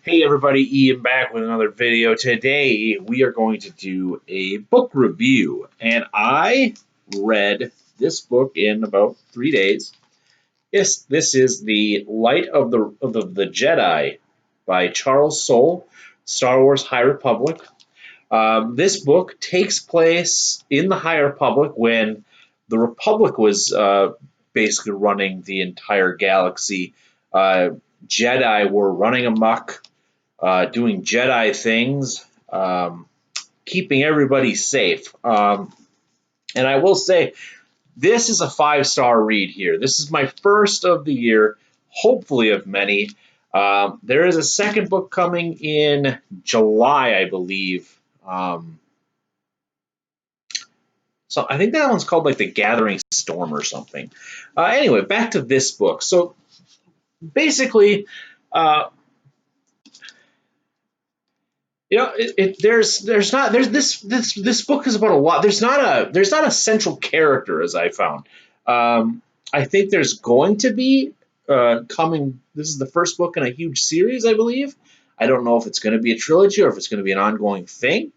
Hey everybody, Ian back with another video. Today we are going to do a book review, and I read this book in about 3 days. This is The Light of the Jedi by Charles Soule, Star Wars High Republic. This book takes place in the High Republic when the Republic was basically running the entire galaxy. Jedi were running amok, doing Jedi things, keeping everybody safe. And I will say, this is a five-star read here. This is my first of the year, hopefully of many. There is a second book coming in July, I believe. So I think that one's called like The Gathering Storm or something. Anyway, back to this book. So basically, uh, there's this book is about a lot. There's not a central character, as I found. I think there's going to be coming. This is the first book in a huge series, I believe. I don't know if it's going to be a trilogy or if it's going to be an ongoing thing,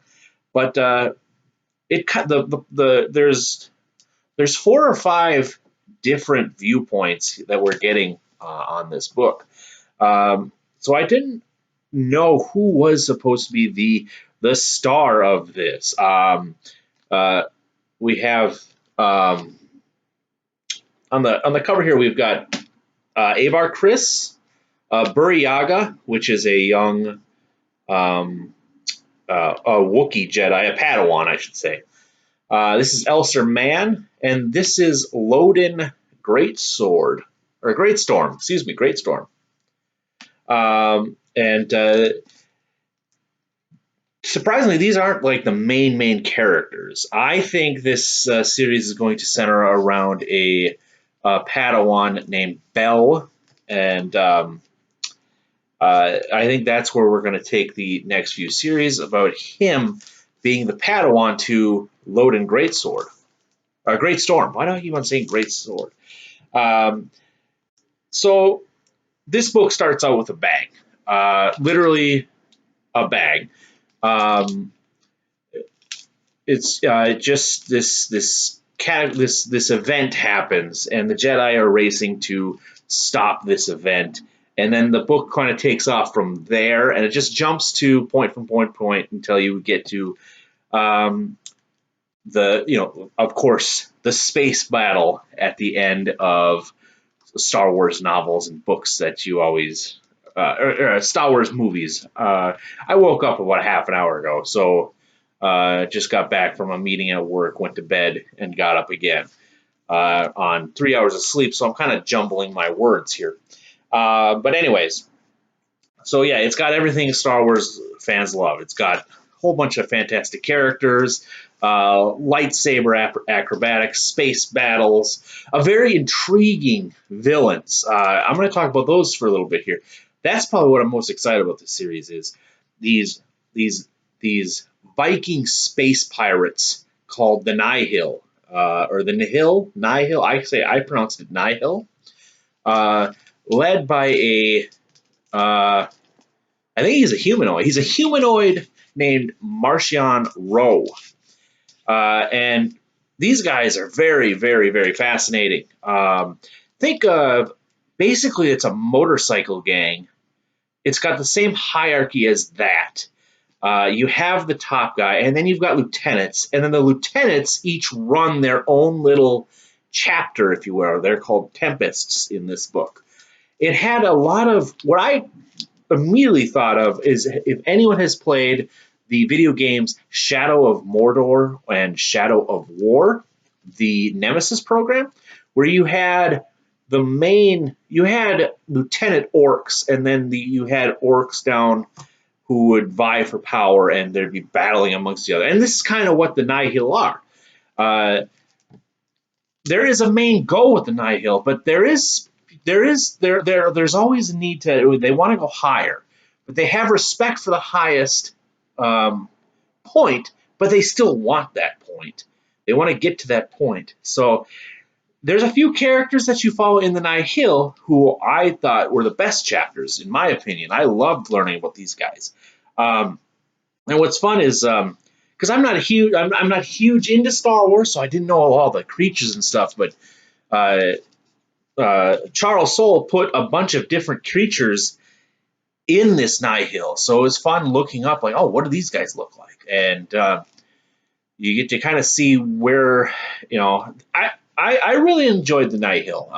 but there's four or five different viewpoints that we're getting on this book. So I didn't know who was supposed to be the star of this. We have on the cover here we've got Avar Chris, Buryaga, which is a young a Wookiee Jedi, a Padawan, I should say. This is Elser Mann, and this is Loden Greatsword, or Greatstorm, excuse me, Greatstorm. And surprisingly, these aren't like the main characters. I think this series is going to center around a Padawan named Bell, and I think that's where we're going to take the next few series about him being the Padawan to Loden Greatsword, or Great Storm. Why do I keep on saying Great Sword? So this book starts out with a bang, literally a bang. Um, it's just this event happens, and the Jedi are racing to stop this event, and then the book kind of takes off from there, and it just jumps to point from point until you get to of course, the space battle at the end of Star Wars novels and books that you always or Star Wars movies. I woke up about half an hour ago, so just got back from a meeting at work, went to bed, and got up again on 3 hours of sleep. So I'm kind of jumbling my words here. But anyways, so yeah, it's got everything Star Wars fans love. It's got a whole bunch of fantastic characters, lightsaber acrobatics, space battles, a very intriguing villains. I'm going to talk about those for a little bit here. That's probably what I'm most excited about this series is these these these Viking space pirates called the Nihil, or the Nihil. I pronounced it Nihil, led by a I think he's a humanoid. He's a humanoid named Marcion Rowe. And these guys are very, very, very fascinating. Think of basically it's a motorcycle gang. It's got the same hierarchy as that. You have the top guy, and then you've got lieutenants, and then the lieutenants each run their own little chapter, if you will. They're called Tempests in this book. It had a lot of what I immediately thought of is if anyone has played the video games Shadow of Mordor and Shadow of War, the Nemesis program, where you had you had lieutenant orcs, and then you had orcs down who would vie for power, and there'd be battling amongst the other. And this is kind of what the Nihil are. There is a main goal with the Nihil, but there's always a need to, they want to go higher, but they have respect for the highest point, but they still want that point. They want to get to that point. So there's a few characters that you follow in the Nihil who I thought were the best chapters, in my opinion. I loved learning about these guys. Um, and what's fun is because I'm not huge into Star Wars, so I didn't know all the creatures and stuff. But uh, Charles Soule put a bunch of different creatures in this Nihil, so it was fun looking up like, oh, what do these guys look like? And you get to kind of see where, I really enjoyed the Nihil.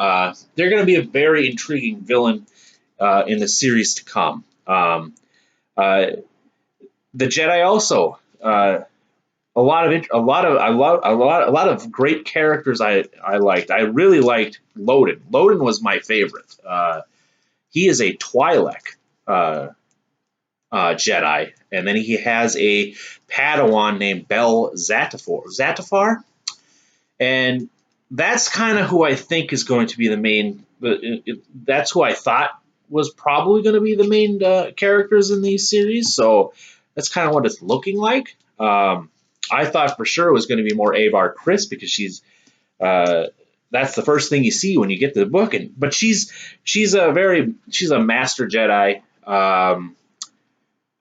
They're going to be a very intriguing villain in the series to come. Uh, the Jedi also. A lot of great characters I liked. I really liked Loden. Loden was my favorite. He is a Twi'lek uh, Jedi, and then he has a Padawan named Bel Zatafar, and that's kind of who I think is going to be the main. That's who I thought was probably going to be the main characters in these series. So that's kind of what it's looking like. I thought for sure it was going to be more Avar Kriss because uh, that's the first thing you see when you get to the book, but she's a master Jedi.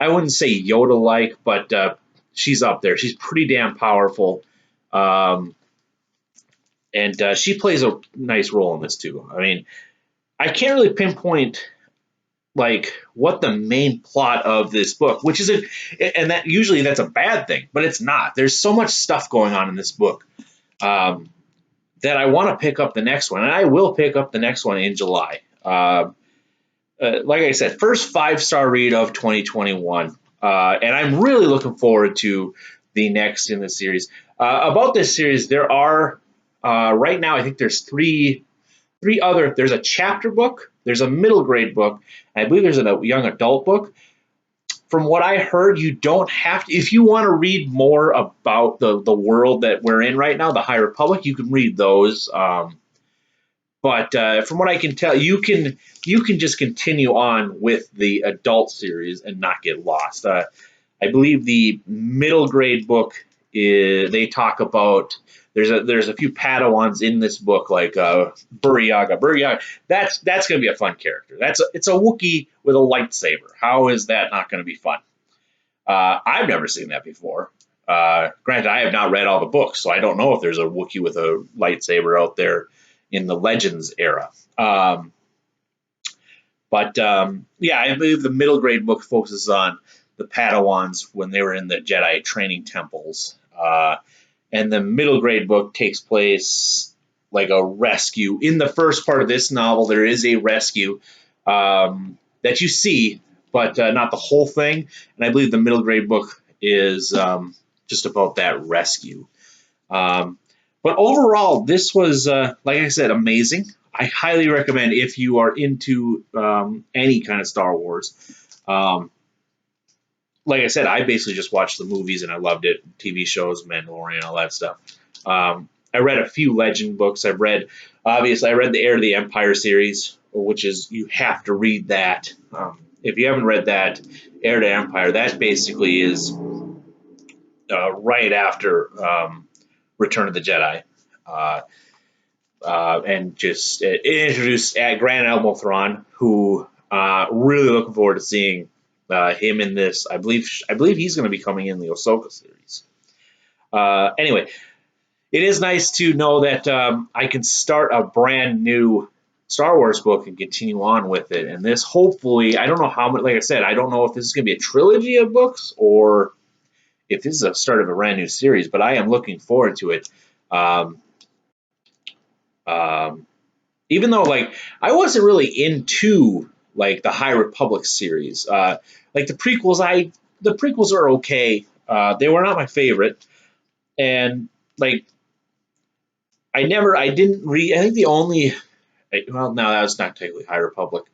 I wouldn't say Yoda like, but she's up there. She's pretty damn powerful. Um, and she plays a nice role in this too. I mean, I can't really pinpoint like what the main plot of this book, which is and that usually that's a bad thing, but it's not. There's so much stuff going on in this book um, that I want to pick up the next one, and I will pick up the next one in July. Like I said, first 5-star read of 2021, and I'm really looking forward to the next in the series. About this series, there are right now I think there's three other. There's a chapter book, there's a middle grade book, and I believe there's a young adult book. From what I heard, you don't have to, if you want to read more about the world that we're in right now, the High Republic, you can read those. But from what I can tell, you can just continue on with the adult series and not get lost. I believe the middle grade book they talk about. There's a few Padawans in this book like Buryaga. Buryaga, that's going to be a fun character. It's a Wookiee with a lightsaber. How is that not going to be fun? I've never seen that before. Granted, I have not read all the books, so I don't know if there's a Wookiee with a lightsaber out there in the Legends era. Yeah, I believe the middle grade book focuses on the Padawans when they were in the Jedi training temples. And the middle grade book takes place like a rescue. In the first part of this novel, there is a rescue that you see, but not the whole thing. And I believe the middle grade book is just about that rescue. But overall, this was, like I said, amazing. I highly recommend if you are into any kind of Star Wars. Like I said, I basically just watched the movies and I loved it. TV shows, Mandalorian, all that stuff. I read a few Legend books. Obviously, I read the Heir to the Empire series, which is, you have to read that. If you haven't read that, Heir to Empire, that basically is right after Return of the Jedi. And just it introduced Grand Admiral Thrawn, who really looking forward to seeing him in this. I believe he's going to be coming in the Ahsoka series. Anyway, it is nice to know that I can start a brand new Star Wars book and continue on with it. And this, hopefully, I don't know how much. Like I said, I don't know if this is going to be a trilogy of books or if this is a start of a brand new series. But I am looking forward to it. Even though like I wasn't really into like the High Republic series, like the prequels are okay. They were not my favorite, and like I didn't read. I think the only well, no, that was not technically High Republic.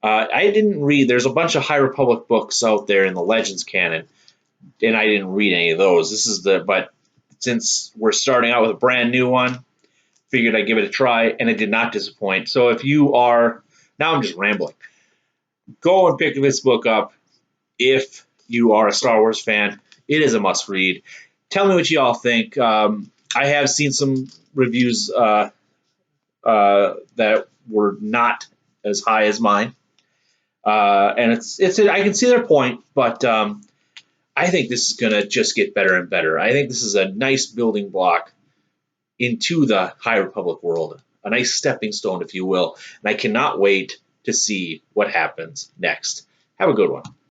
I didn't read. There's a bunch of High Republic books out there in the Legends canon, and I didn't read any of those. But since we're starting out with a brand new one, figured I'd give it a try, and it did not disappoint. So if you are, now I'm just rambling, go and pick this book up if you are a Star Wars fan. It is a must read. Tell me what you all think. I have seen some reviews that were not as high as mine. And I can see their point, but I think this is going to just get better and better. I think this is a nice building block into the High Republic world, a nice stepping stone, if you will. And I cannot wait to see what happens next. Have a good one.